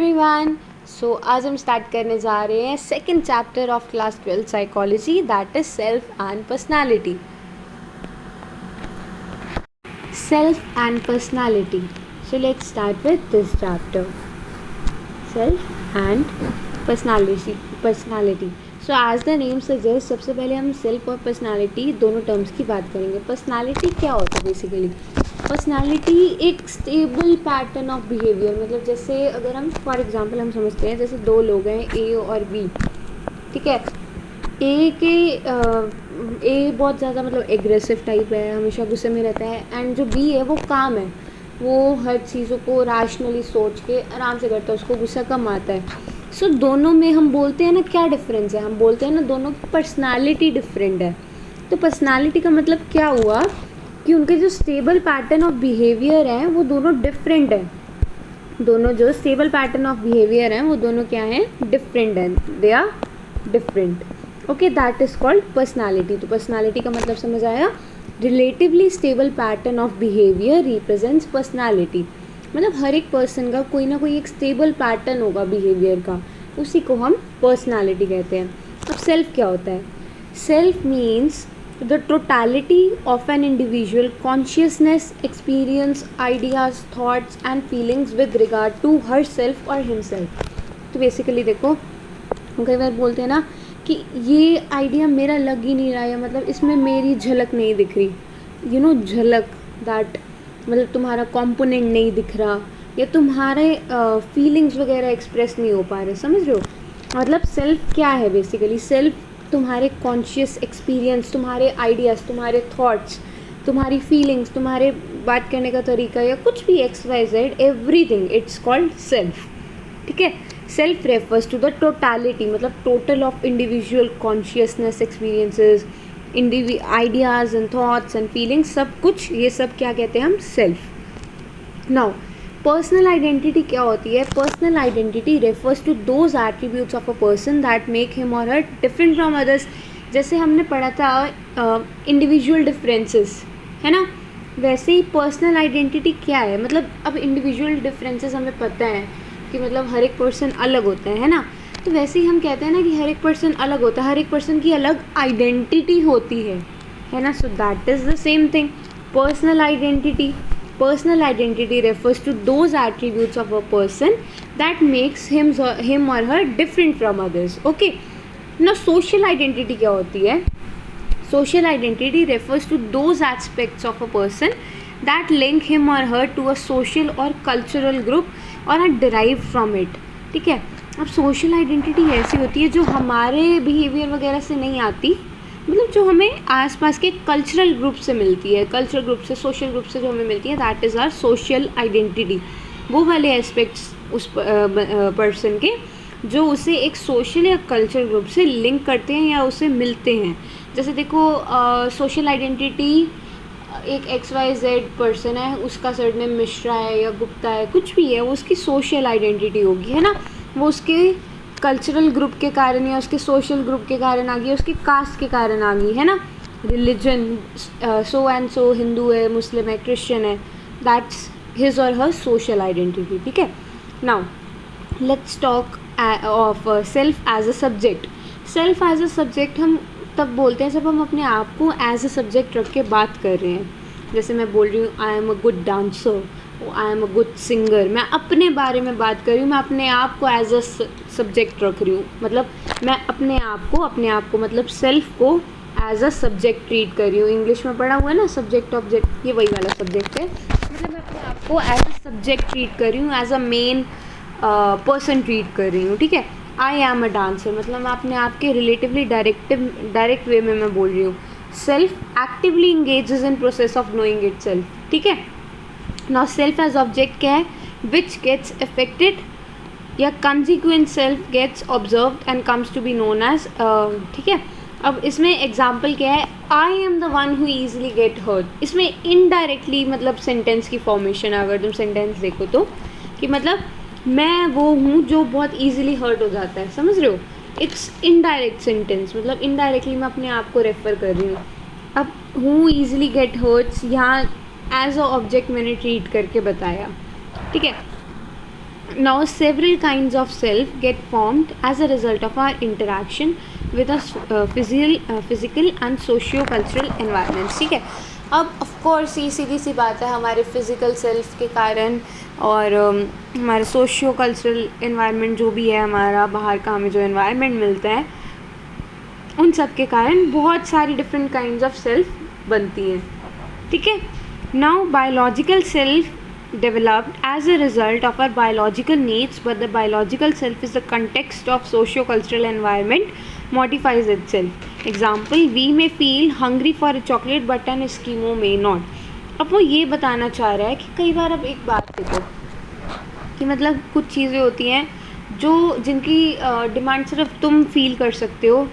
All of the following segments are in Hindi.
एवरीवन। सो आज हम स्टार्ट करने जा रहे हैं second chapter of class 12 psychology, that is self and personality. Self and personality. So let's start with this chapter, self and personality. So as the name suggest, सबसे पहले हम सेल्फ और पर्सनालिटी दोनों टर्म्स की बात करेंगे। पर्सनालिटी क्या होता है बेसिकली? पर्सनालिटी एक स्टेबल पैटर्न ऑफ बिहेवियर, मतलब जैसे अगर हम फॉर एग्जांपल हम समझते हैं जैसे दो लोग हैं ए और बी, ठीक है। ए बहुत ज़्यादा मतलब एग्रेसिव टाइप है, हमेशा गुस्से में रहता है, एंड जो बी है वो काम है, वो हर चीज़ों को रैशनली सोच के आराम से करता है, उसको गुस्सा कम आता है। सो दोनों में हम बोलते हैं ना क्या डिफरेंस है, हम बोलते हैं ना दोनों की पर्सनालिटी डिफरेंट है। तो पर्सनालिटी का मतलब क्या हुआ कि उनके जो स्टेबल पैटर्न ऑफ बिहेवियर हैं वो दोनों डिफरेंट है। दोनों जो स्टेबल पैटर्न ऑफ बिहेवियर हैं वो दोनों क्या हैं? डिफरेंट हैं, they are different. Okay, that is called personality. तो पर्सनालिटी का मतलब समझ आया? Relatively stable pattern of behaviour represents personality. मतलब हर एक पर्सन का कोई ना कोई एक स्टेबल पैटर्न होगा बिहेवियर का, उसी को हम पर्सनालिटी कहते हैं। अब सेल्फ क्या होता है? Self means the totality of an individual consciousness, experience, ideas, thoughts and feelings with regard to herself or himself। तो बेसिकली देखो, हम कई बार बोलते हैं ना कि ये आइडिया मेरा लग ही नहीं रहा है, मतलब इसमें मेरी झलक नहीं दिख रही, यू नो झलक, दैट मतलब तुम्हारा कंपोनेंट नहीं दिख रहा, या तुम्हारे फीलिंग्स वगैरह एक्सप्रेस नहीं हो पा रहे, समझ रहे हो? मतलब सेल्फ क्या है बेसिकली? सेल्फ तुम्हारे कॉन्शियस एक्सपीरियंस, तुम्हारे आइडियाज़, तुम्हारे थॉट्स, तुम्हारी फीलिंग्स, तुम्हारे बात करने का तरीका, या कुछ भी XYZ, everything, it's called self. ठीक है। Self refers to the totality, मतलब total of individual consciousness, experiences, ideas and thoughts and feelings, सब कुछ, ये सब क्या कहते हैं हम? सेल्फ। नाउ पर्सनल आइडेंटिटी क्या होती है? Personal identity refers to those attributes of a person that make him और हर डिफरेंट फ्रॉम अदर्स। जैसे हमने पढ़ा था इंडिविजुअल डिफरेंसेस, है ना, वैसे ही पर्सनल आइडेंटिटी क्या है? मतलब अब इंडिविजुअल डिफरेंसेस हमें पता है कि मतलब हर एक पर्सन अलग होता है ना, तो वैसे ही हम कहते हैं ना कि हर एक पर्सन अलग होता है, हर एक पर्सन की अलग आइडेंटिटी होती है ना। So that is the same thing, personal identity. Personal identity refers to those attributes of a person that makes him or her different from others. Okay. Now social identity क्या होती है? Social identity refers to those aspects of a person that link him or her to a social or cultural group or are derived from it. ठीक है। अब social identity ऐसी होती है जो हमारे behavior वगैरह से नहीं आती, मतलब जो हमें आसपास के कल्चरल ग्रुप से मिलती है, कल्चरल ग्रुप से, सोशल ग्रुप से जो हमें मिलती है, that is our social identity. वो वाले एस्पेक्ट्स उस पर्सन के जो उसे एक सोशल या कल्चरल ग्रुप से लिंक करते हैं या उसे मिलते हैं। जैसे देखो, सोशल आइडेंटिटी एक XYZ पर्सन है, उसका सरनेम मिश्रा है या गुप्ता है, कुछ भी है, वो उसकी सोशल आइडेंटिटी होगी, है ना। वो उसके कल्चरल ग्रुप के कारण या उसके सोशल ग्रुप के कारण आ गई, उसकी कास्ट के कारण आ गई, है ना। Religion, so and so Hindu है, मुस्लिम है, क्रिश्चियन है, दैट्स हिज और हर सोशल आइडेंटिटी। ठीक है। Now let's talk of self as a subject. Self as a subject हम तब बोलते हैं जब हम अपने आप को एज अ सब्जेक्ट रख के बात कर रहे हैं। जैसे मैं बोल रही हूँ I am a good dancer, I am a good singer, मैं अपने बारे में बात कर रही हूँ, मैं अपने आप को एज अ सब्जेक्ट रख रही हूँ, मतलब मैं अपने आप को मतलब सेल्फ को एज अ सब्जेक्ट ट्रीट कर रही हूँ। इंग्लिश में पढ़ा हुआ है ना सब्जेक्ट ऑब्जेक्ट, ये वही वाला सब्जेक्ट है। मतलब मैं अपने आप को एज अ सब्जेक्ट ट्रीट कर रही हूँ, as a main person treat कर रही हूँ। ठीक है। आई एम अ डांसर, मतलब मैं अपने आप के रिलेटिवली डायरेक्ट वे में मैं बोल रही हूँ। Self actively engages in process of knowing itself. ठीक है। नाउ सेल्फ एज ऑब्जेक्ट क्या है? विच गेट्स अफेक्टेड या consequent self gets observed and comes to be known as. ठीक है। अब इसमें एग्जाम्पल क्या है? I am the one who easily get hurt. इसमें इनडायरेक्टली मतलब सेंटेंस की फॉर्मेशन, अगर तुम सेंटेंस देखो तो, कि मतलब मैं वो हूँ जो बहुत ईजिली हर्ट हो जाता है, समझ रहे हो? इट्स इनडायरेक्ट सेंटेंस, मतलब इनडायरेक्टली मैं अपने आप को रेफर कर रही हूँ। अब हु ईजिली गेट हर्ट्स यहाँ एज अ ऑब्जेक्ट मैंने ट्रीट करके बताया। ठीक है। Now, several kinds of self get formed as a result of our interaction with a physical and socio-cultural environments. ठीक है, अब ऑफ कोर्स ये सीधी सी बात है, हमारे फिज़िकल सेल्फ के कारण और हमारे सोशियो कल्चरल एनवायरनमेंट जो भी है, हमारा बाहर का हमें जो एनवायरनमेंट मिलता है, उन सब के कारण बहुत सारी डिफरेंट काइंड्स ऑफ सेल्फ बनती हैं. ठीक है. Now biological self developed as a result of our biological needs, but the biological self is the context of socio-cultural environment modifies itself. Example, we may feel hungry for a chocolate but an Eskimo may not. अब वो ये बताना चाह रहा है कि कई बार, अब एक बात देखो कि मतलब कुछ चीज़ें होती हैं जो जिनकी डिमांड सिर्फ तुम फील कर सकते हो,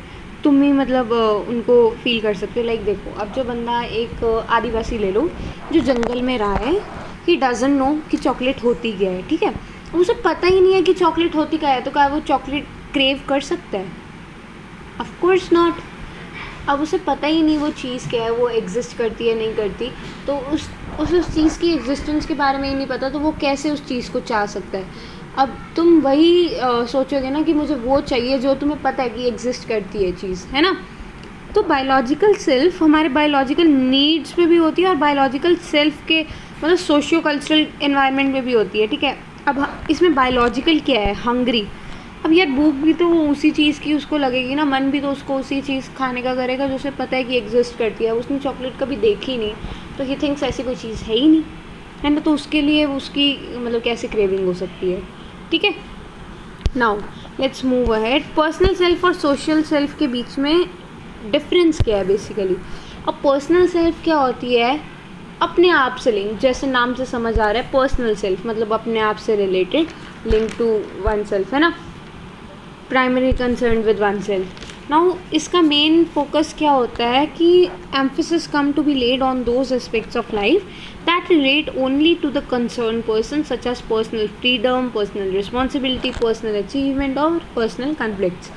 तुम ही मतलब उनको फील कर सकते हो. लाइक देखो, अब जो बंदा एक आदिवासी ले लो जो जंगल में रहा है, ही डजंट नो कि चॉकलेट होती क्या है. ठीक है, उसे पता ही नहीं है कि चॉकलेट होती क्या है, तो क्या वो चॉकलेट क्रेव कर सकता है? Of course not. अब उसे पता ही नहीं वो चीज़ क्या है, वो एग्जिस्ट करती है नहीं करती, तो उस चीज़ की एग्जिस्टेंस के बारे में ही नहीं पता, तो वो कैसे उस चीज़ को चाह सकता है. अब तुम वही सोचोगे ना कि मुझे वो चाहिए जो तुम्हें पता है कि एग्जिस्ट करती है चीज़, है ना. तो बायोलॉजिकल सेल्फ हमारे बायोलॉजिकल नीड्स पे भी होती है और बायोलॉजिकल सेल्फ के मतलब सोशियो कल्चरल एनवायरनमेंट में भी होती है. ठीक है, अब इसमें बायोलॉजिकल क्या है? हंग्री. अब यार भूख भी तो उसी चीज़ की उसको लगेगी ना, मन भी तो उसको उसी चीज़ खाने का करेगा जो उसे पता है कि एग्जिस्ट करती है. उसने चॉकलेट कभी देखी नहीं, तो ही थिंक्स ऐसी कोई चीज़ है ही नहीं, है ना. तो उसके लिए उसकी मतलब कैसे क्रेविंग हो सकती है. ठीक है. Now let's move ahead. Personal self और सोशल सेल्फ के बीच में डिफरेंस क्या है बेसिकली. अब पर्सनल सेल्फ क्या होती है? अपने आप से लिंक, जैसे नाम से समझ आ रहा है, पर्सनल सेल्फ मतलब अपने आप से related, link to oneself, है ना. Primary concern with oneself. Now इसका मेन फोकस क्या होता है कि emphasis come to be laid on those aspects of life that relate only to the concern person, such as personal freedom, personal responsibility, personal achievement और पर्सनल कॉन्फ्लिक्ट्स.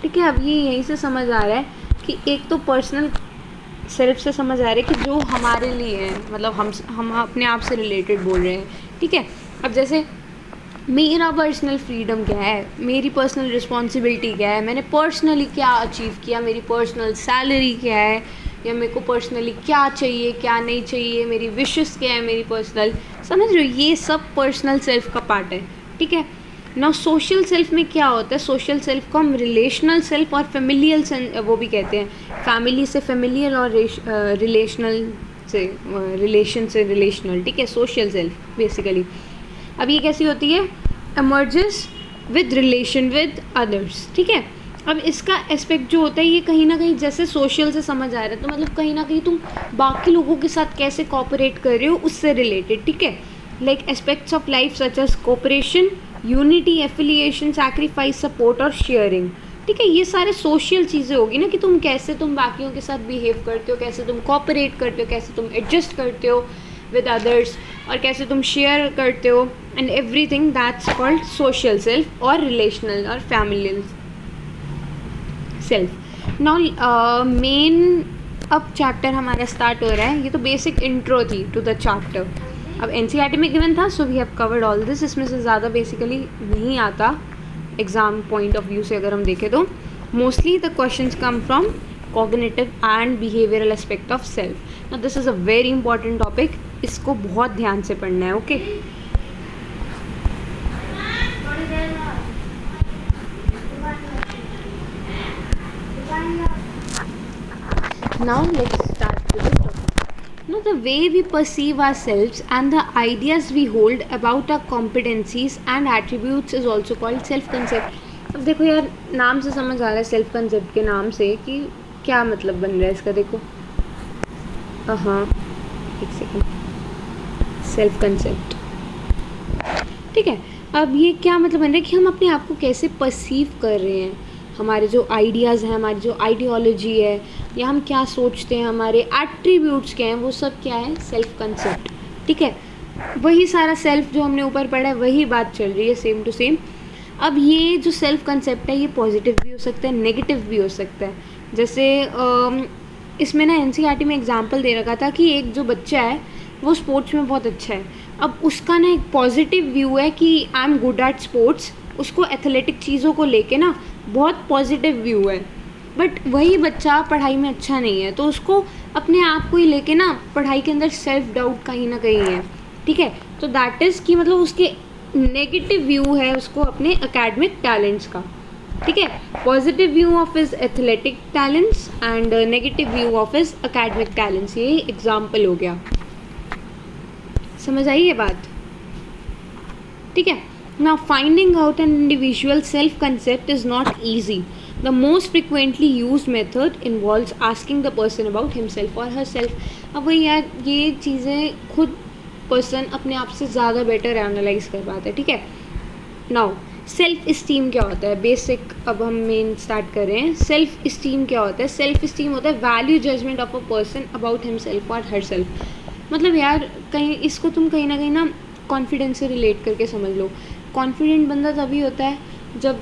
ठीक है, अब ये यहीं से समझ आ रहा है कि एक तो पर्सनल सेल्फ से समझ आ रहा है कि जो हमारे लिए है, मतलब हम अपने आप से रिलेटेड बोल रहे हैं. ठीक है, अब जैसे मेरा पर्सनल फ्रीडम क्या है, मेरी पर्सनल रिस्पॉन्सिबिलिटी क्या है, मैंने पर्सनली क्या अचीव किया, मेरी पर्सनल सैलरी क्या है, या मेरे को पर्सनली क्या चाहिए क्या नहीं चाहिए, मेरी विशेस क्या है, मेरी पर्सनल, समझ रहे हो, ये सब पर्सनल सेल्फ का पार्ट है. ठीक है. ना सोशल सेल्फ में क्या होता है? सोशल सेल्फ को हम रिलेशनल सेल्फ और फेमिलियल वो भी कहते हैं. फैमिली से फेमिलियल और रिलेशनल से रिलेशन से रिलेशनल. ठीक है, सोशल सेल्फ बेसिकली. अब ये कैसी होती है? Emerges with relation with others. ठीक है, अब इसका एस्पेक्ट जो होता है ये कहीं ना कहीं जैसे सोशल से समझ आ रहा है, तो मतलब कहीं ना कहीं तुम बाकी लोगों के साथ कैसे कोऑपरेट कर रहे हो उससे रिलेटेड. ठीक है, like aspects of life such as cooperation, unity, affiliation, sacrifice, support और शेयरिंग. ठीक है, ये सारे सोशल चीज़ें होगी ना कि तुम कैसे तुम बाकियों के साथ बिहेव करते हो, कैसे तुम कोऑपरेट करते हो, कैसे तुम एडजस्ट करते हो विद अदर्स, और कैसे तुम शेयर करते हो, and everything that's called social self और रिलेशनल और फैमिलियल सेल्फ. नाउ मेन अब चैप्टर हमारा स्टार्ट हो रहा है. ये तो बेसिक इंट्रो थी टू द चैप्टर. अब एनसीईआरटी में गिवन था, so we have covered all this. इसमें से ज़्यादा बेसिकली नहीं आता एग्ज़ाम पॉइंट ऑफ व्यू से अगर हम देखें तो. Mostly the questions come from cognitive and behavioural aspect of self. Now this is a very important topic, इसको बहुत ध्यान से पढ़ना है. Okay, now let's start with the topic. Now the way we perceive ourselves and the ideas we hold about our competencies and attributes is also called self concept. अब देखो यार, नाम से समझ आ रहा है सेल्फ कंसेप्ट के नाम से कि क्या मतलब बन रहा है इसका. देखो हाँ, एक सेकेंड. Self concept. ठीक है, अब ये क्या मतलब बन रहा है कि हम अपने आप को कैसे परसीव कर रहे हैं, हमारे जो आइडियाज़ हैं, हमारी जो आइडियोलॉजी है, या हम क्या सोचते हैं, हमारे एट्रीब्यूट्स क्या हैं, वो सब क्या है? Self concept. ठीक है, वही सारा सेल्फ जो हमने ऊपर पढ़ा है वही बात चल रही है, सेम टू सेम. अब ये जो सेल्फ कंसेप्ट है ये पॉजिटिव भी हो सकता है, नेगेटिव भी हो सकता है. जैसे इसमें ना एनसीईआरटी में एग्जांपल दे रखा था कि एक जो बच्चा है वो स्पोर्ट्स में बहुत अच्छा है. अब उसका ना एक पॉजिटिव व्यू है कि I am good at sports, उसको एथलेटिक चीज़ों को लेके ना बहुत पॉजिटिव व्यू है। बट वही बच्चा पढ़ाई में अच्छा नहीं है तो उसको अपने आप को ही लेके ना पढ़ाई के अंदर सेल्फ डाउट कहीं ना कहीं है, ठीक है। तो दैट इज़ कि मतलब उसके नेगेटिव व्यू है उसको अपने एकेडमिक टैलेंट्स का, ठीक है। Positive view of his athletic talents and negative view of his academic talents, ये एग्जाम्पल हो गया। समझ आई ये बात, ठीक है। Now finding out an individual self concept is not easy. The most frequently use method involves asking the person about himself और हर सेल्फ। अब वही यार ये चीज़ें खुद पर्सन अपने आप से ज़्यादा बेटर एनालाइज कर पाता है, ठीक है। नाउ सेल्फ इस्टीम क्या होता है, बेसिक अब हम मेन स्टार्ट कर रहे हैं। सेल्फ इस्टीम क्या होता है? सेल्फ इस्टीम होता है value judgement of a person about himself और हर सेल्फ। मतलब यार कहीं इसको तुम कहीं ना कॉन्फिडेंस से रिलेट करके समझ लो। कॉन्फिडेंट बंदा तभी होता है जब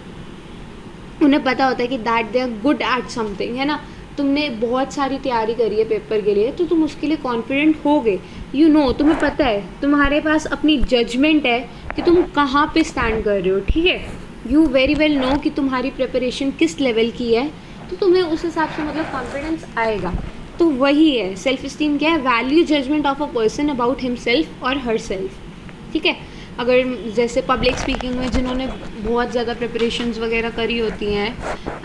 उन्हें पता होता है कि that they are good at something, है ना। तुमने बहुत सारी तैयारी करी है पेपर के लिए तो तुम उसके लिए कॉन्फिडेंट हो गए, यू नो, तुम्हें पता है, तुम्हारे पास अपनी जजमेंट है कि तुम कहाँ पे स्टैंड कर रहे हो, ठीक है। यू वेरी वेल नो कि तुम्हारी प्रिपरेशन किस लेवल की है, तो तुम्हें उस हिसाब से मतलब कॉन्फिडेंस आएगा। तो वही है सेल्फ इस्टीम, क्या है? Value judgement of a person about himself और हर सेल्फ, ठीक है। अगर जैसे पब्लिक स्पीकिंग में जिन्होंने बहुत ज़्यादा प्रिपरेशंस वगैरह करी होती हैं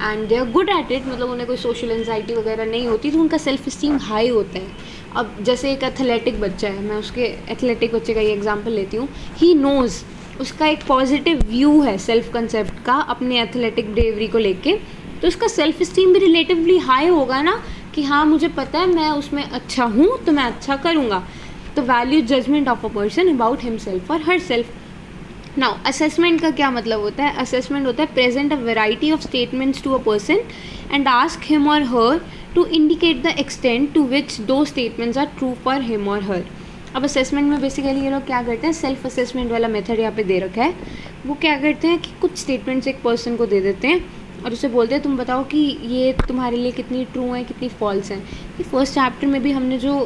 and they are good at it, मतलब उन्हें कोई सोशल एंजाइटी वगैरह नहीं होती, तो उनका सेल्फ इस्टीम हाई होता है। अब जैसे एक एथलेटिक बच्चा है, मैं उसके एथलेटिक बच्चे का ये एग्जांपल लेती हूँ। ही नोज़, उसका एक पॉजिटिव व्यू है सेल्फ कंसेप्ट का अपने एथलेटिक ब्रेवरी को लेके, तो उसका सेल्फ इस्टीम भी रिलेटिवली हाई होगा ना कि हाँ मुझे पता है मैं उसमें अच्छा हूँ तो मैं अच्छा करूँगा। तो value judgement of a person about himself और हर सेल्फ। नाउ असेसमेंट का क्या मतलब होता है? असेसमेंट होता है present a variety of statements to a person and ask him और her to indicate the extent to which those statements are true for him और हर। अब असेसमेंट में बेसिकली ये लोग क्या करते हैं, सेल्फ असेसमेंट वाला मेथड यहाँ पे दे रखा है। वो क्या करते हैं कि कुछ स्टेटमेंट्स एक पर्सन को दे देते हैं और उसे बोलते हैं तुम बताओ कि ये तुम्हारे लिए कितनी ट्रू हैं कितनी फॉल्स हैं। ये फर्स्ट चैप्टर में भी हमने जो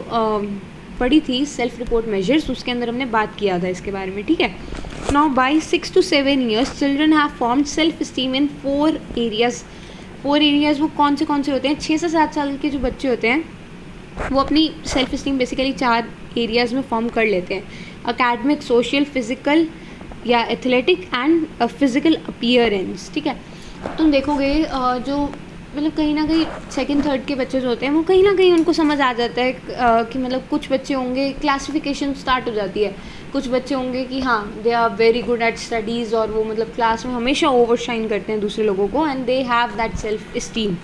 पढ़ी थी सेल्फ रिपोर्ट मेजर्स, उसके अंदर हमने बात किया था इसके बारे में, ठीक है। Now by 6 to 7 years children have formed self esteem in 4 areas. 4 areas वो कौन से होते हैं? 6 से 7 साल के जो बच्चे होते हैं वो अपनी सेल्फ इस्टीम बेसिकली 4 एरियाज में फॉर्म कर लेते हैं। अकेडमिक, सोशल, फिजिकल या एथलेटिक एंड फिजिकल अपीयरेंस, ठीक है। तुम देखोगे जो मतलब कहीं ना कहीं सेकंड थर्ड के बच्चे जो होते हैं वो कहीं ना कहीं उनको समझ आ जाता है कि मतलब कुछ बच्चे होंगे क्लासिफिकेशन स्टार्ट हो जाती है। कुछ बच्चे होंगे कि हाँ they are very good at studies और वो मतलब क्लास में हमेशा ओवरशाइन करते हैं दूसरे लोगों को and they have that self esteem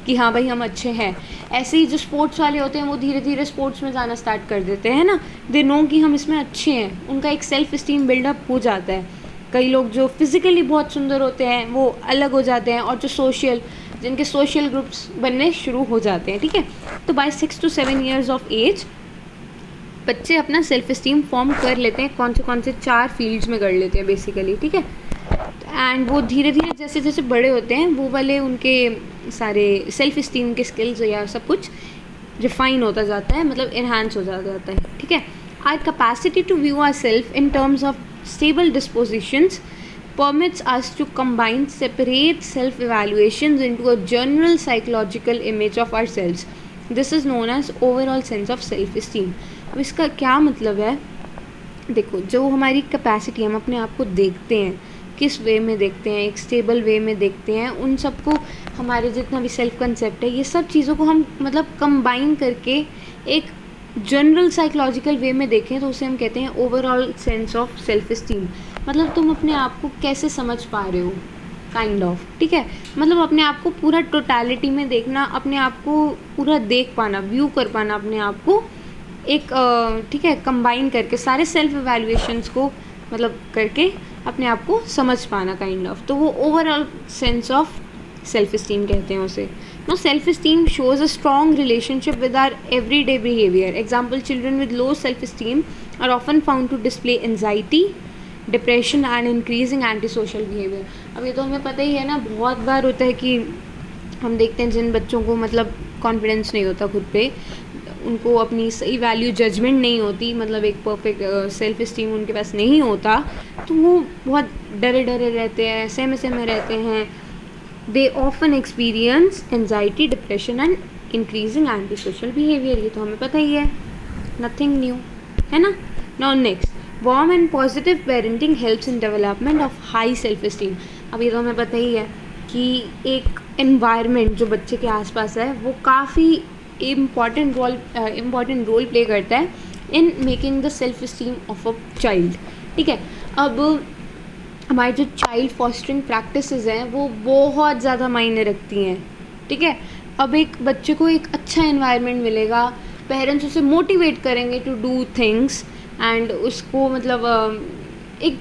कि हाँ भाई हम अच्छे हैं। ऐसे ही जो स्पोर्ट्स वाले होते हैं वो धीरे धीरे स्पोर्ट्स में जाना स्टार्ट कर देते हैं ना, दे नो कि हम इसमें अच्छे हैं, उनका एक सेल्फ इस्टीम बिल्डअप हो जाता है। कई लोग जो फिज़िकली बहुत सुंदर होते हैं वो अलग हो जाते हैं और जो सोशल, जिनके सोशल ग्रुप्स बनने शुरू हो जाते हैं, ठीक है। तो by 6 to 7 years of age बच्चे अपना सेल्फ इस्टीम फॉर्म कर लेते हैं। कौन से 4 फील्ड्स में कर लेते हैं बेसिकली, ठीक है। एंड वो धीरे धीरे जैसे जैसे बड़े होते हैं वो वाले उनके सारे सेल्फ इस्टीम के स्किल्स या सब कुछ रिफाइन होता जाता है, मतलब इन्हांस हो जाता है, ठीक है। Our capacity to view our self in terms of stable dispositions permits us to combine separate self-evaluations into a general psychological image of ourselves. This is known as overall sense of self-esteem. अब इसका क्या मतलब है? देखो, जो हमारी कैपेसिटी, हम अपने आप को देखते हैं किस वे में देखते हैं, एक स्टेबल वे में देखते हैं, उन सबको हमारे जितना भी सेल्फ कंसेप्ट है ये सब चीज़ों को हम मतलब कंबाइन करके एक जनरल साइकोलॉजिकल वे में देखें तो उसे हम कहते हैं overall sense of self esteem. मतलब तुम अपने आप को कैसे समझ पा रहे हो, काइंड ऑफ, ठीक है। मतलब अपने आप को पूरा टोटलिटी में देखना, अपने आप को पूरा देख पाना, व्यू कर पाना अपने आप को एक ठीक है कंबाइन करके सारे सेल्फ इवैल्यूएशंस को मतलब करके अपने आप को समझ पाना काइंड ऑफ, तो वो overall sense of self esteem कहते हैं उसे। Now, self-esteem shows a strong relationship with our everyday behavior. Example, children with low self-esteem are often found to display anxiety, depression and increasing antisocial behavior. अब ये तो हमें पता ही है ना, बहुत बार होता है कि हम देखते हैं जिन बच्चों को मतलब कॉन्फिडेंस नहीं होता खुद पे, उनको अपनी सही वैल्यू जजमेंट नहीं होती, मतलब एक परफेक्ट सेल्फ इस्टीम उनके पास नहीं होता, तो वो बहुत डरे डरे रहते हैं, सहमे सहमे रहते हैं. They often experience anxiety, depression and increasing anti social behaviour. ये तो हमें पता ही है, नथिंग न्यू, है ना. Now next, warm and positive parenting helps in development of high self esteem. अब ये तो हमें पता ही है कि एक एनवायरनमेंट जो बच्चे के आसपास है वो काफ़ी इम्पॉर्टेंट रोल प्ले करता है in making the self esteem of a child. ठीक है. अब हमारे जो चाइल्ड फॉस्टरिंग प्रैक्टिसेस हैं वो बहुत ज़्यादा मायने रखती हैं. ठीक है. अब एक बच्चे को एक अच्छा एनवायरनमेंट मिलेगा, पेरेंट्स उसे मोटिवेट करेंगे टू डू थिंग्स एंड उसको मतलब एक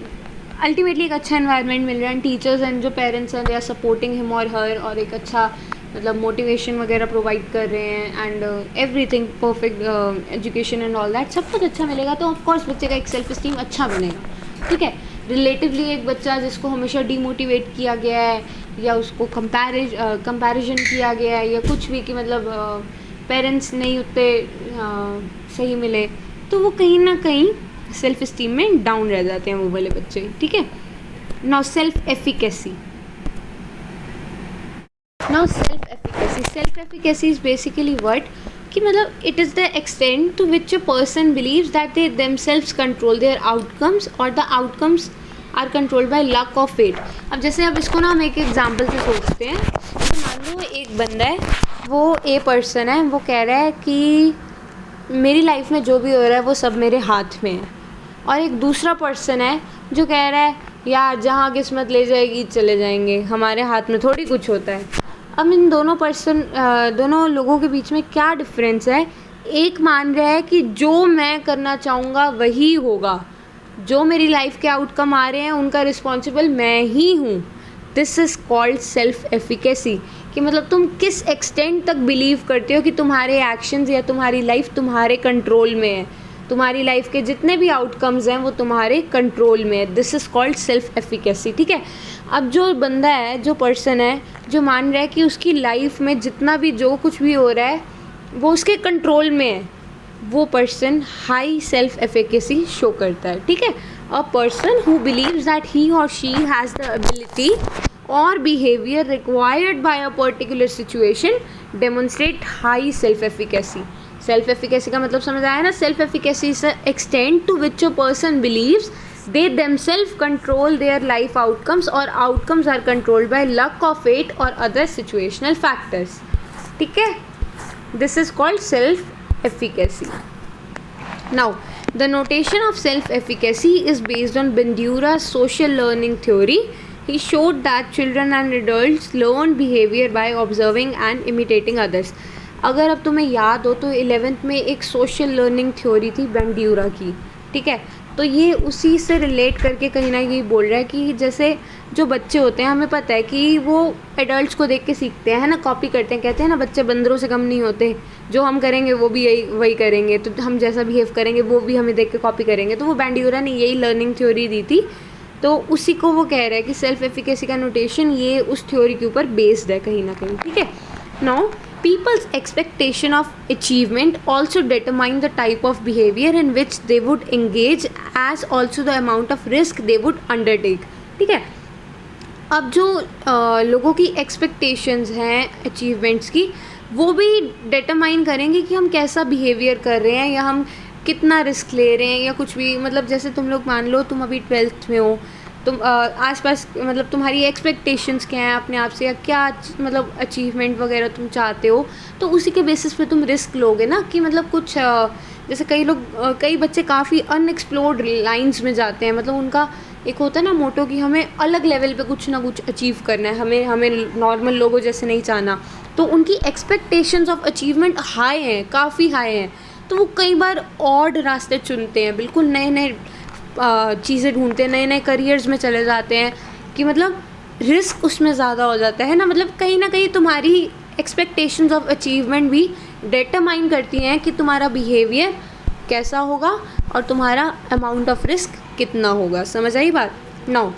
अल्टीमेटली एक अच्छा एनवायरनमेंट मिल रहा है. टीचर्स एंड जो पेरेंट्स हैं दे आर सपोर्टिंग हिम और हर, और एक अच्छा मतलब मोटिवेशन वगैरह प्रोवाइड कर रहे हैं and everything perfect education and all that, सब कुछ अच्छा मिलेगा तो ऑफकोर्स बच्चे का एक सेल्फ इस्टीम अच्छा बनेगा. ठीक है. रिलेटिवली एक बच्चा जिसको हमेशा डीमोटिवेट किया गया है या उसको कंपैरिजन किया गया है या कुछ भी कि मतलब पेरेंट्स नहीं उतने सही मिले, तो वो कहीं ना कहीं सेल्फ इस्टीम में डाउन रह जाते हैं वो वाले बच्चे. ठीक है. Now self efficacy. Self efficacy is basically what कि मतलब it is the extent to which a person believes that they themselves control their outcomes और the outcomes are controlled by luck of fate. अब जैसे अब इसको ना हम एक एग्जांपल से सोचते हैं. जैसे मान लो एक बंदा है, वो ए पर्सन है, वो कह रहा है कि मेरी लाइफ में जो भी हो रहा है वो सब मेरे हाथ में है, और एक दूसरा पर्सन है जो कह रहा है यार जहाँ किस्मत ले जाएगी चले जाएंगे, हमारे हाथ में थोड़ी कुछ होता है. अब इन दोनों लोगों के बीच में क्या डिफरेंस है. एक मान रहा है कि जो मैं करना चाहूँगा वही होगा, जो मेरी लाइफ के आउटकम आ रहे हैं उनका रिस्पॉन्सिबल मैं ही हूँ. This is called self efficacy. कि मतलब तुम किस एक्सटेंट तक बिलीव करते हो कि तुम्हारे एक्शंस या तुम्हारी लाइफ तुम्हारे कंट्रोल में है, तुम्हारी लाइफ के जितने भी आउटकम्स हैं वो तुम्हारे कंट्रोल में है. This is called self efficacy. ठीक है. अब जो बंदा है, जो पर्सन है जो मान रहा है कि उसकी लाइफ में जितना भी जो कुछ भी हो रहा है वो उसके कंट्रोल में है, वो person high self efficacy show करता है. ठीक है. A person who believes that he और she has the ability or behavior required by a particular situation demonstrate high self efficacy. Self efficacy का मतलब समझ आया ना. Self efficacy is extent to which a person believes they themselves control their life outcomes or outcomes are controlled by luck or fate or other situational factors. ठीक है. This is called self efficacy. Now the notation of self efficacy is based on Bandura's social learning theory. He showed that children and adults learn behavior by observing and imitating others. अगर अब तुम्हें याद हो तो 11th में एक सोशल लर्निंग थ्योरी थी बंड्यूरा की. ठीक है. तो ये उसी से रिलेट करके कहीं ना कहीं बोल रहा है कि जैसे जो बच्चे होते हैं हमें पता है कि वो एडल्ट्स को देख के सीखते हैं, है ना, कॉपी करते हैं. कहते हैं ना बच्चे बंदरों से कम नहीं होते, जो हम करेंगे वो भी वही करेंगे, तो हम जैसा बिहेव करेंगे वो भी हमें देख के कॉपी करेंगे. तो वो बंड्यूरा ने यही लर्निंग थ्योरी दी थी, तो उसी को वो कह रहा है कि सेल्फ एफिकेसी का नोटेशन ये उस थ्योरी के ऊपर बेस्ड है कहीं ना कहीं. ठीक है. Now people's expectation of achievement also determine the type of behavior in which they would engage as also the amount of risk they would undertake. ठीक है. अब जो लोगों की एक्सपेक्टेशंस हैं अचीवमेंट्स की, वो भी डिटरमाइन करेंगे कि हम कैसा बिहेवियर कर रहे हैं या हम कितना रिस्क ले रहे हैं या कुछ भी. मतलब जैसे तुम लोग मान लो तुम अभी 12th में हो, तुम आसपास मतलब तुम्हारी एक्सपेक्टेशंस क्या हैं अपने आप से या क्या मतलब अचीवमेंट वगैरह तुम चाहते हो, तो उसी के बेसिस पे तुम रिस्क लोगे ना. कि मतलब कुछ जैसे कई बच्चे काफ़ी अनएक्सप्लोर्ड लाइंस में जाते हैं. मतलब उनका एक होता है ना मोटो कि हमें अलग लेवल पे कुछ ना कुछ अचीव करना है, हमें नॉर्मल लोगों जैसे नहीं चाहना. तो उनकी एक्सपेक्टेशंस ऑफ अचीवमेंट हाई हैं, काफ़ी हाई हैं. तो वो कई बार ऑड रास्ते चुनते हैं, बिल्कुल नए नए चीज़ें ढूंढते हैं, नए नए करियर्स में चले जाते हैं कि मतलब रिस्क उसमें ज़्यादा हो जाता है ना. मतलब कहीं ना कहीं तुम्हारी एक्सपेक्टेशंस ऑफ अचीवमेंट भी डिटरमाइन करती हैं कि तुम्हारा बिहेवियर कैसा होगा और तुम्हारा अमाउंट ऑफ रिस्क कितना होगा. समझ आई बात. Now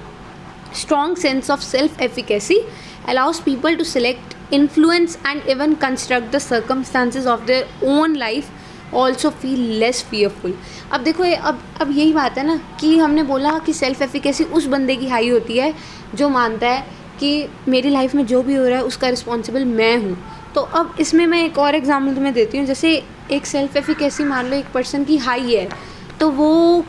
strong sense of self efficacy allows people to select, influence and even construct the circumstances of their own life also feel less fearful. अब देखो अब यही बात है ना कि हमने बोला कि सेल्फ एफिकेसी उस बंदे की हाई होती है जो मानता है कि मेरी लाइफ में जो भी हो रहा है उसका रिस्पॉन्सिबल मैं हूँ। तो अब इसमें मैं एक और एग्जाम्पल तुम्हें देती हूँ। जैसे एक सेल्फ एफिकेसी मान लो एक पर्सन की हाई है, तो वो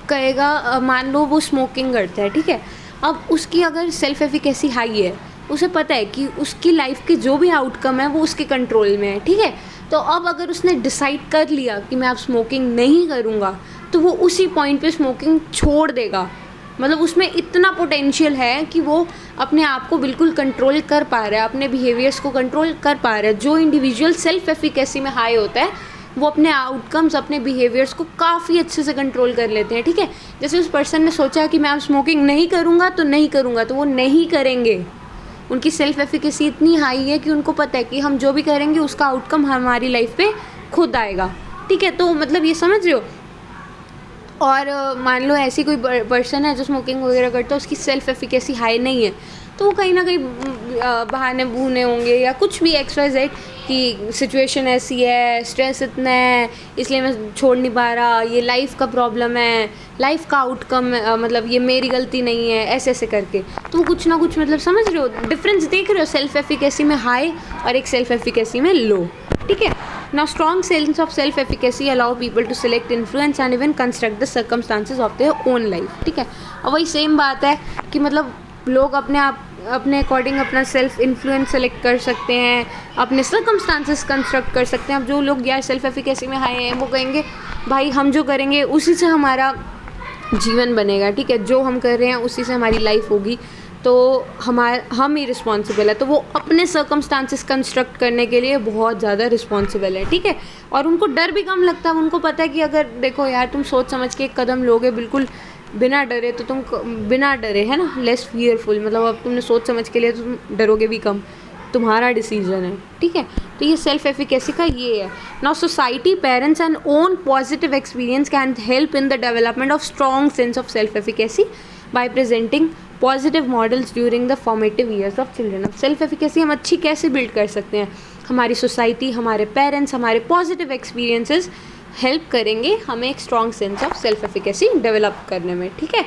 कहेगा मान लो वो स्मोकिंग करता है, ठीक है। अब उसकी अगर सेल्फ एफिकेसी हाई है, उसे पता है कि उसकी लाइफ के जो भी आउटकम है वो उसके कंट्रोल में है, ठीक है। तो अब अगर उसने डिसाइड कर लिया कि मैं अब स्मोकिंग नहीं करूँगा, तो वो उसी पॉइंट पे स्मोकिंग छोड़ देगा। मतलब उसमें इतना पोटेंशियल है कि वो अपने आप को बिल्कुल कंट्रोल कर पा रहा है, अपने बिहेवियर्स को कंट्रोल कर पा रहा है। जो इंडिविजुअल सेल्फ एफिकेसी में हाई होता है वो अपने आउटकम्स, अपने बिहेवियर्स को काफ़ी अच्छे से कंट्रोल कर लेते हैं, ठीक है। जैसे उस पर्सन ने सोचा कि मैं अब स्मोकिंग नहीं करूँगा तो नहीं करूँगा, तो वो नहीं करेंगे। उनकी सेल्फ एफिकेसी इतनी हाई है कि उनको पता है कि हम जो भी करेंगे उसका आउटकम हमारी लाइफ पे खुद आएगा, ठीक है। तो मतलब ये समझ रहे हो। और मान लो ऐसी कोई पर्सन है जो स्मोकिंग वगैरह करता है, उसकी सेल्फ एफिकेसी हाई नहीं है, तो वो कहीं ना कहीं बहाने बूने होंगे या कुछ भी XYZ कि सिचुएशन ऐसी है, स्ट्रेस इतना है इसलिए मैं छोड़ नहीं पा रहा, ये लाइफ का प्रॉब्लम है, लाइफ का आउटकम मतलब ये मेरी गलती नहीं है, ऐसे ऐसे करके। तो वो कुछ ना कुछ मतलब समझ रहे हो, डिफरेंस देख रहे हो सेल्फ एफिकेसी में हाई और एक सेल्फ एफिकेसी में लो, ठीक है। Now, strong sense of self-efficacy allow people to select, influence and even construct the circumstances of their own life, ठीक है। और वही सेम बात है कि मतलब लोग अपने अकॉर्डिंग अपना सेल्फ इन्फ्लुएंस सेलेक्ट कर सकते हैं, अपने सर्कमस्टांसेस कंस्ट्रक्ट कर सकते हैं। अब जो लोग यार सेल्फ एफिकेसी में हाई हैं वो कहेंगे भाई हम जो करेंगे उसी से हमारा जीवन बनेगा, ठीक है। जो हम कर रहे हैं उसी से हमारी लाइफ होगी, तो हम ही रिस्पॉन्सिबल है। तो वो अपने सर्कमस्टांसेस कंस्ट्रक्ट करने के लिए बहुत ज़्यादा रिस्पॉन्सिबल है, ठीक है। और उनको डर भी कम लगता है। उनको पता है कि अगर देखो यार तुम सोच समझ के एक कदम लोगे बिल्कुल बिना डरे, तो तुम बिना डरे है ना, लेस फियरफुल, मतलब अब तुमने सोच समझ के लिए तो तुम डरोगे भी कम, तुम्हारा डिसीजन है, ठीक है। तो ये सेल्फ एफिकेसी का ये है। Now society, parents and own positive experience can help in the development of strong sense of self efficacy bye presenting positive models during the formative years of children. अब सेल्फ एफिकेसी हम अच्छी कैसे बिल्ड कर सकते हैं? हमारी सोसाइटी, हमारे पेरेंट्स, हमारे पॉजिटिव एक्सपीरियंसेस हेल्प करेंगे हमें एक strong sense of self efficacy develop करने में, ठीक है।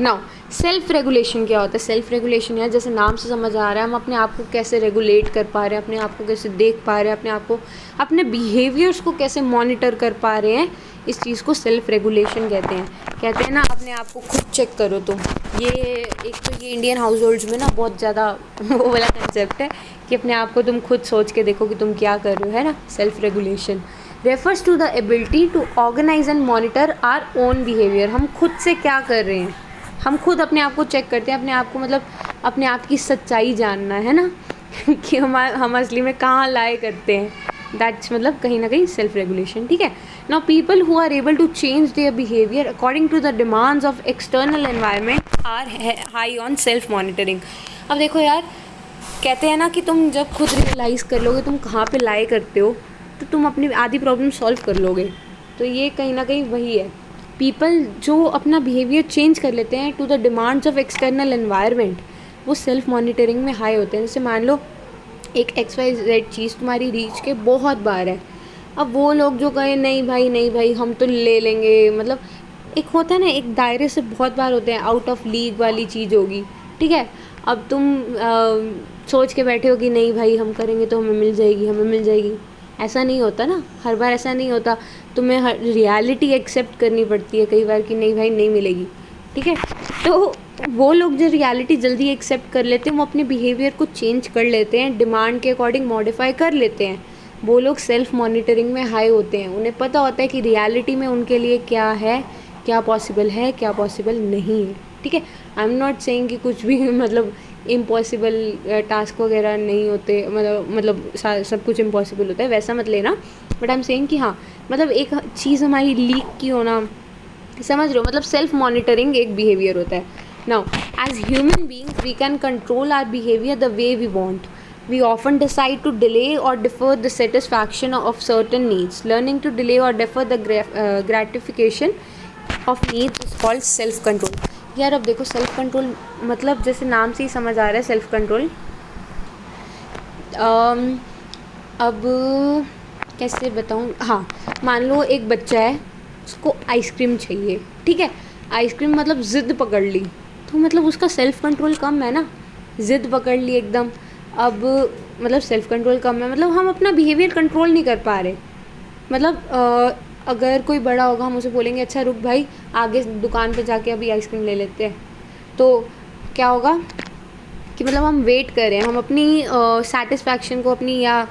नाउ सेल्फ रेगुलेशन क्या होता है? सेल्फ रेगुलेशन है, जैसे नाम से समझ आ रहा है, हम अपने आप को कैसे रेगुलेट कर पा रहे हैं, अपने आप को कैसे देख पा रहे हैं, अपने आप को, अपने बिहेवियर्स को कैसे मॉनिटर कर पा रहे हैं, इस चीज़ को सेल्फ रेगुलेशन कहते हैं। कहते हैं ना अपने आप को खुद चेक करो तुम। ये एक तो ये इंडियन हाउस होल्ड्स में ना बहुत ज़्यादा वो वाला कंसेप्ट है कि अपने आप को तुम खुद सोच के देखो कि तुम क्या कर रहे हो, है ना। Self regulation refers to the ability to organise and monitor our own behaviour. हम खुद से क्या कर रहे हैं, हम खुद अपने आप को चेक करते हैं, अपने आप को मतलब अपने आप की सच्चाई जानना है ना कि हम असली में कहाँ लाए करते हैं। दैट्स मतलब कहीं ना कहीं सेल्फ रेगुलेशन, ठीक है। Now people who are able to change their behaviour according to the demands of external environment are high on self monitoring. अब देखो यार, कहते हैं ना कि तुम जब खुद रियलाइज़ कर लोगे तुम कहाँ पे लाए करते हो, तो तुम अपनी आधी प्रॉब्लम सॉल्व कर लोगे। तो ये कहीं ना कहीं वही है। पीपल जो अपना बिहेवियर चेंज कर लेते हैं to the demands of external environment, वो सेल्फ मॉनिटरिंग में हाई होते हैं। जैसे मान लो एक XYZ चीज़ तुम्हारी रीच के बहुत बार है, अब वो लोग जो कहें नहीं भाई हम तो ले लेंगे, मतलब एक होता है ना, एक दायरे से बहुत बार होते हैं, आउट ऑफ लीग वाली चीज़ होगी, ठीक है। अब तुम सोच के बैठे हो कि नहीं भाई हम करेंगे तो हमें मिल जाएगी, ऐसा नहीं होता ना, हर बार ऐसा नहीं होता। तुम्हें हर रियलिटी एक्सेप्ट करनी पड़ती है कई बार कि नहीं भाई नहीं मिलेगी, ठीक है। तो वो लोग जो रियलिटी जल्दी एक्सेप्ट कर लेते हैं वो अपने बिहेवियर को चेंज कर लेते हैं, डिमांड के अकॉर्डिंग मॉडिफाई कर लेते हैं। वो लोग सेल्फ मॉनिटरिंग में हाई होते हैं। उन्हें पता होता है कि रियलिटी में उनके लिए क्या है, क्या पॉसिबल है, क्या पॉसिबल नहीं है, ठीक है। आई एम नॉट सेइंग कि कुछ भी मतलब इम्पॉसिबल टास्क वगैरह नहीं होते, मतलब सब कुछ इम्पॉसिबल होता है, वैसा मत लेना। बट आई एम सेइंग कि हाँ, मतलब एक चीज़ हमारी लीक की होना, समझ रहे हो, मतलब सेल्फ मॉनिटरिंग एक बिहेवियर होता है। Now as human beings we can control our behaviour the way we want. We often decide to delay or defer the satisfaction of certain needs. Learning to delay or defer the gratification of needs is called self control. यार अब देखो सेल्फ कंट्रोल मतलब जैसे नाम से ही समझ आ रहा है सेल्फ कंट्रोल। अब कैसे बताऊँ, हाँ, मान लो एक बच्चा है, उसको आइसक्रीम चाहिए, ठीक है, आइसक्रीम मतलब ज़िद पकड़ ली, तो मतलब उसका सेल्फ कंट्रोल कम है ना, ज़िद पकड़ ली एकदम। अब मतलब सेल्फ कंट्रोल कम है, मतलब हम अपना बिहेवियर कंट्रोल नहीं कर पा रहे। मतलब अगर कोई बड़ा होगा, हम उसे बोलेंगे अच्छा रुक भाई, आगे दुकान पे जाके अभी आइसक्रीम ले लेते हैं, तो क्या होगा कि मतलब हम वेट कर रहे हैं, हम अपनी सेटिस्फैक्शन को अपनी या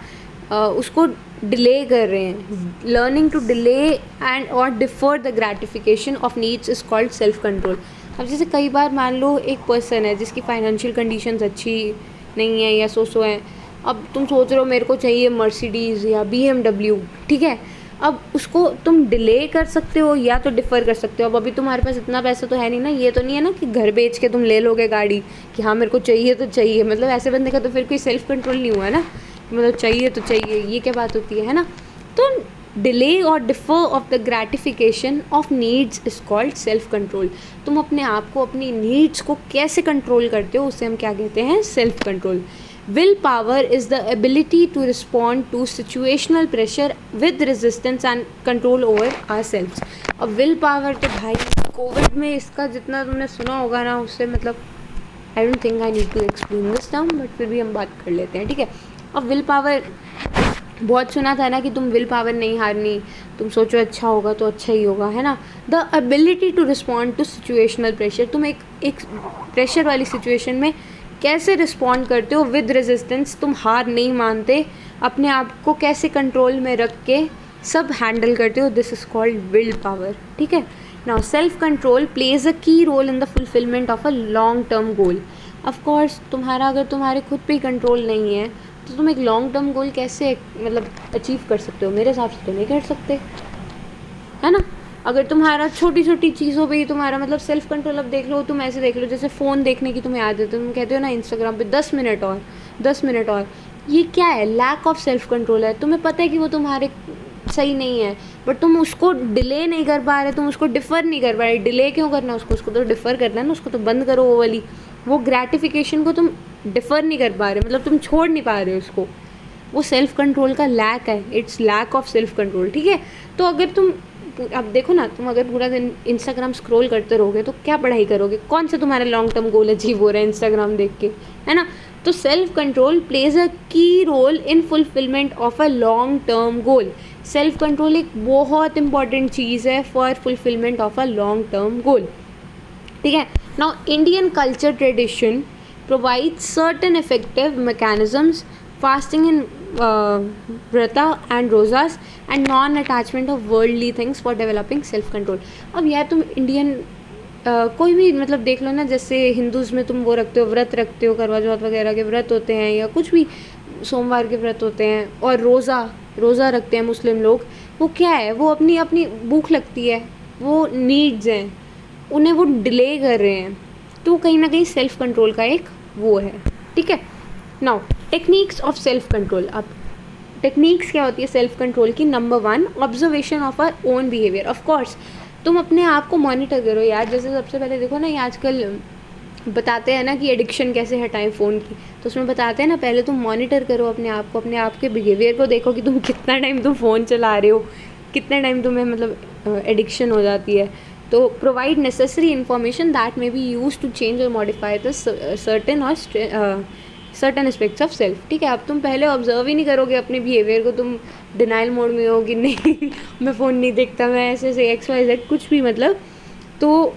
उसको डिले कर रहे हैं। लर्निंग टू डिले एंड और differ the gratification of needs is called self control. अब जैसे कई बार मान लो एक पर्सन है जिसकी फाइनेंशियल कंडीशंस अच्छी नहीं है या सो है, अब तुम सोच रहे हो मेरे को चाहिए मर्सिडीज़ या BMW, ठीक है, अब उसको तुम डिले कर सकते हो या तो डिफ़र कर सकते हो। अब अभी तुम्हारे पास इतना पैसा तो है नहीं ना, ये तो नहीं है ना कि घर बेच के तुम ले लोगे गाड़ी कि हाँ मेरे को चाहिए तो चाहिए, मतलब ऐसे बंदे का तो फिर कोई सेल्फ कंट्रोल नहीं हुआ ना, मतलब चाहिए तो चाहिए, ये क्या बात होती है ना। तो डिले और differ of the gratification of needs is called self control. तुम अपने आप को, अपनी नीड्स को कैसे कंट्रोल करते हो, उसे हम क्या कहते हैं, self control. Will power is the ability to respond to situational pressure with resistance and control over ourselves. अब विल पावर तो भाई कोविड में इसका जितना तुमने सुना होगा ना, उससे मतलब I don't think I need to explain this term, but फिर भी हम बात कर लेते हैं, ठीक है। अब विल पावर बहुत सुना था ना कि तुम विल पावर नहीं हारनी, तुम सोचो अच्छा होगा तो अच्छा ही होगा, है ना। The ability to respond to situational pressure, तुम एक प्रेशर वाली सिचुएशन में कैसे रिस्पॉन्ड करते हो विद रेजिस्टेंस, तुम हार नहीं मानते, अपने आप को कैसे कंट्रोल में रख के सब हैंडल करते हो, this is called will power, ठीक है। Now self control plays a key role in the fulfilment of a long term goal. Of course तुम्हारा अगर तुम्हारे खुद पे ही कंट्रोल नहीं है तो तुम एक लॉन्ग टर्म गोल कैसे मतलब अचीव कर सकते हो, मेरे हिसाब से तो नहीं कर सकते, है ना। अगर तुम्हारा छोटी छोटी चीज़ों पे ही तुम्हारा मतलब सेल्फ कंट्रोल, अब देख लो, तुम ऐसे देख लो, जैसे फ़ोन देखने की तुम्हें आदत है, तुम कहते हो ना इंस्टाग्राम पे 10 मिनट और 10 मिनट और, ये क्या है, लैक ऑफ सेल्फ कंट्रोल है। तुम्हें पता है कि वो तुम्हारे सही नहीं है, बट तुम उसको डिले नहीं कर पा रहे, तुम उसको डिफ़र नहीं कर पा रहे। डिले क्यों करना, उसको तो डिफ़र करना है ना, उसको तो बंद करो वो वाली, वो ग्रेटिफिकेशन को तुम डिफ़र नहीं कर पा रहे, मतलब तुम छोड़ नहीं पा रहे हो उसको, वो सेल्फ कंट्रोल का लैक है, it's lack of self control, ठीक है। तो अगर तुम अब देखो ना, तुम अगर पूरा दिन इंस्टाग्राम स्क्रॉल करते रहोगे तो क्या पढ़ाई करोगे, कौन सा तुम्हारा लॉन्ग टर्म गोल अचीव हो रहा है इंस्टाग्राम देख के, है ना। तो self control plays a key role in fulfilment of a long term goal. Self control एक बहुत इंपॉर्टेंट चीज़ है for fulfilment of a long term goal, ठीक है। Now Indian culture tradition provides certain effective mechanisms, fasting in vrata and rosas and non-attachment of worldly things for developing self-control। अब यार तुम इंडियन कोई भी मतलब देख लो ना, जैसे हिंदूज़ में तुम वो रखते हो, व्रत रखते हो, करवा चौथ वगैरह के व्रत होते हैं, या कुछ भी सोमवार के व्रत होते हैं, और रोज़ा रखते हैं मुस्लिम लोग। वो क्या है, वो अपनी अपनी भूख लगती है, वो नीड्स हैं, उन्हें वो डिले कर रहे हैं, तो कहीं ना कहीं सेल्फ कंट्रोल का एक वो है, ठीक है। Now techniques of self control. अब टेक्निक्स क्या होती है सेल्फ कंट्रोल की, number 1 observation of our own behaviour. Of course तुम अपने आप को मॉनिटर करो यार, जैसे सबसे पहले देखो ना, ये आजकल बताते हैं ना कि एडिक्शन कैसे हटाएं फ़ोन की, तो उसमें बताते हैं ना, पहले तुम मॉनिटर करो अपने आप को, अपने आप के बिहेवियर को देखो कि तुम कितना टाइम तुम फ़ोन चला रहे हो, कितना टाइम तुम्हें मतलब एडिक्शन हो जाती है। तो provide necessary information that may be use to change और modify the certain aspects of self, ठीक है। अब तुम पहले ऑब्जर्व ही नहीं करोगे अपने बिहेवियर को, तुम डिनाइल मोड में हो कि नहीं मैं फ़ोन नहीं देखता, मैं ऐसे XYZ कुछ भी, मतलब तो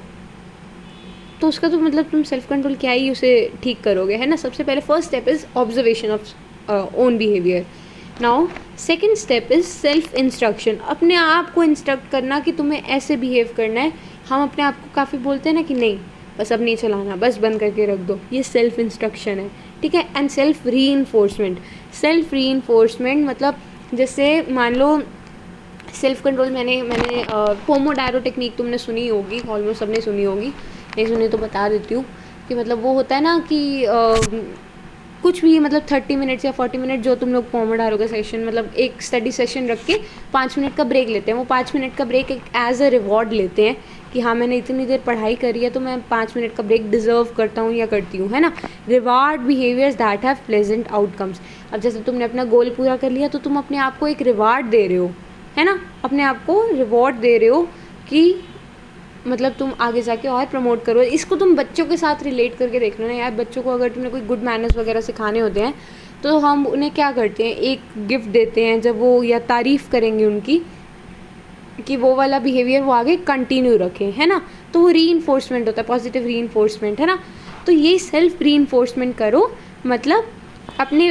उसका तो मतलब तुम सेल्फ कंट्रोल क्या ही उसे ठीक करोगे, है ना। सबसे पहले first step is observation of own behaviour. Now second step is self instruction, अपने आप को इंस्ट्रक्ट करना कि तुम्हें ऐसे बिहेव करना है। हम अपने आप को काफ़ी बोलते हैं ना कि नहीं बस अब नहीं चलाना, बस बंद करके रख दो, ये सेल्फ इंस्ट्रक्शन है, ठीक है। एंड सेल्फ री इन्फोर्समेंट मतलब जैसे मान लो सेल्फ कंट्रोल, मैंने पोमोडारो टेक्निक तुमने सुनी होगी, ऑलमोस्ट सबने सुनी होगी, नहीं सुनी तो बता देती हूँ कि मतलब वो होता है ना कि कुछ भी मतलब 30 मिनट्स या 40 मिनट जो तुम लोग पोमोडारो का सेशन, मतलब एक स्टडी सेशन रख के 5 मिनट का ब्रेक लेते हैं, वो 5 मिनट का ब्रेक एक एज अ रिवॉर्ड लेते हैं कि हाँ मैंने इतनी देर पढ़ाई करी है तो मैं 5 मिनट का ब्रेक डिजर्व करता हूँ या करती हूँ, है ना। Reward behaviours that have pleasant outcomes. अब जैसे तुमने अपना गोल पूरा कर लिया तो तुम अपने आप को एक रिवार्ड दे रहे हो, है ना, अपने आप को रिवॉर्ड दे रहे हो कि मतलब तुम आगे जाके और प्रमोट करो। इसको तुम बच्चों के साथ रिलेट करके देख लो ना यार। बच्चों को अगर तुमने कोई गुड मैनर्स वगैरह सिखाने होते हैं तो हम उन्हें क्या करते हैं, एक गिफ्ट देते हैं जब वो या तारीफ़ करेंगे उनकी कि वो वाला बिहेवियर वो आगे कंटिन्यू रखें, है ना। तो वो रीइंफोर्समेंट होता है, पॉजिटिव रीइंफोर्समेंट, है ना। तो ये सेल्फ रीइंफोर्समेंट करो, मतलब अपने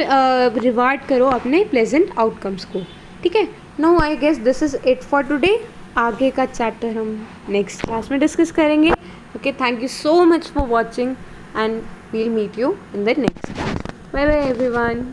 रिवार्ड करो अपने प्लेजेंट आउटकम्स को, ठीक है। Now I guess this is it for today. आगे का चैप्टर हम नेक्स्ट क्लास में डिस्कस करेंगे। Okay, thank you so much for watching and we'll meet you in the next class. Bye bye everyone.